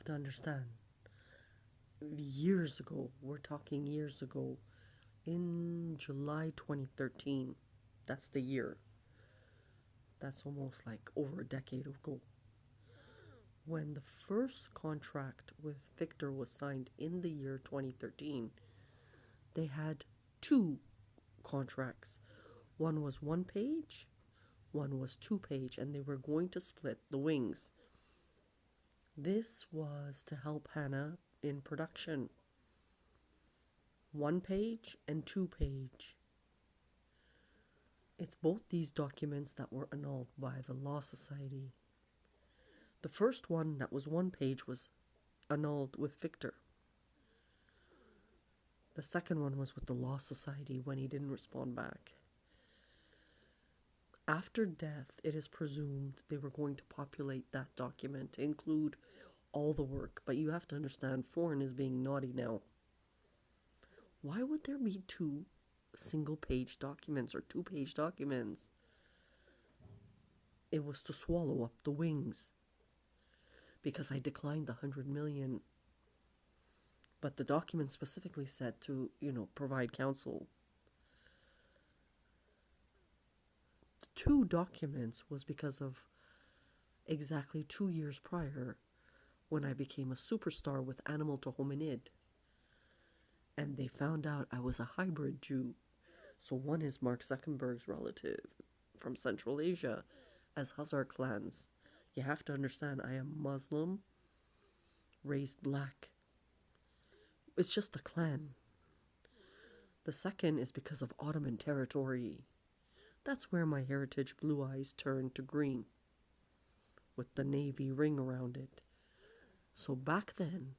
have to understand, years ago, we're talking years ago, in July 2013, that's the year. That's almost like over a decade ago. When the first contract with Victor was signed in the year 2013, they had two contracts. One was 1 page, one was 2 page, and they were going to split the wings. This was to help Hanna in production. 1 page and 2 page. It's both these documents that were annulled by the Law Society. The first one that was 1 page was annulled with Victor. The second one was with the Law Society when he didn't respond back. After death, it is presumed they were going to populate that document to include all the work. But you have to understand, foreign is being naughty now. Why would there be two single-page documents or 2-page documents? It was to swallow up the wings. Because I declined the 100 million. But the document specifically said to, provide counsel. The two documents was because of exactly 2 years prior when I became a superstar with Animal to Hominid. And they found out I was a hybrid Jew. So one is Mark Zuckerberg's relative from Central Asia as Hazar clans. You have to understand, I am Muslim, raised black. It's just a clan. The second is because of Ottoman territory. That's where my heritage blue eyes turned to green, with the navy ring around it. So back then,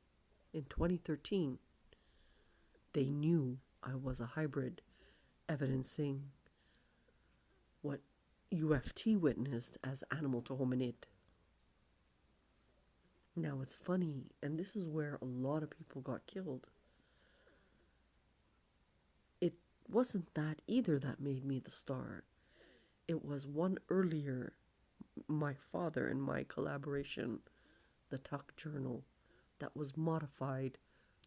in 2013, they knew I was a hybrid, evidencing what UFT witnessed as Animal to Hominid. Now it's funny, and this is where a lot of people got killed. It wasn't that either that made me the star. It was one earlier, my father and my collaboration, the Tuck Journal, that was modified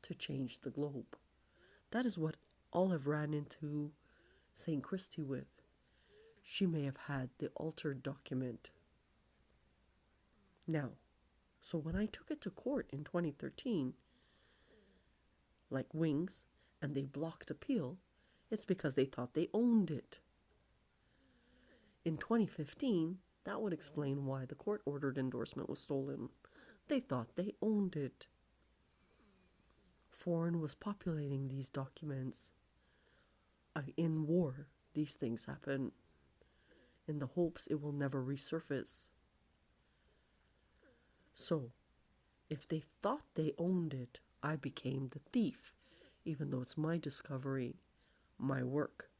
to change the globe. That is what Olive ran into St. Christie with. She may have had the altered document. Now, so when I took it to court in 2013, like Wings, and they blocked appeal, it's because they thought they owned it. In 2015, that would explain why the court-ordered endorsement was stolen. They thought they owned it. Foreign was populating these documents. In war, these things happen in the hopes it will never resurface. So, if they thought they owned it, I became the thief, even though it's my discovery, my work.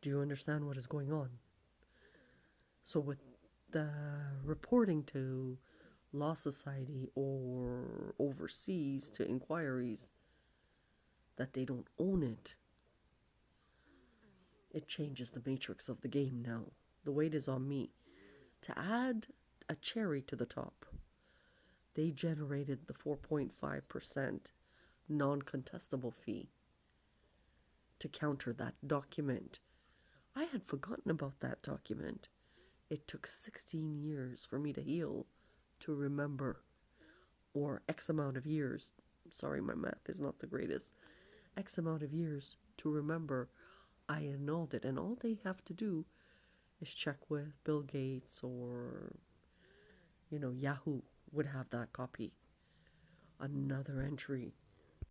Do you understand what is going on? So with the reporting to Law Society or overseas to inquiries that they don't own it, it changes the matrix of the game now. The weight is on me. To add a cherry to the top, they generated the 4.5% non-contestable fee to counter that document. I had forgotten about that document. It took 16 years for me to heal, to remember, or X amount of years. Sorry, my math is not the greatest. X amount of years to remember I annulled it. And all they have to do is check with Bill Gates or, Yahoo would have that copy. Another entry.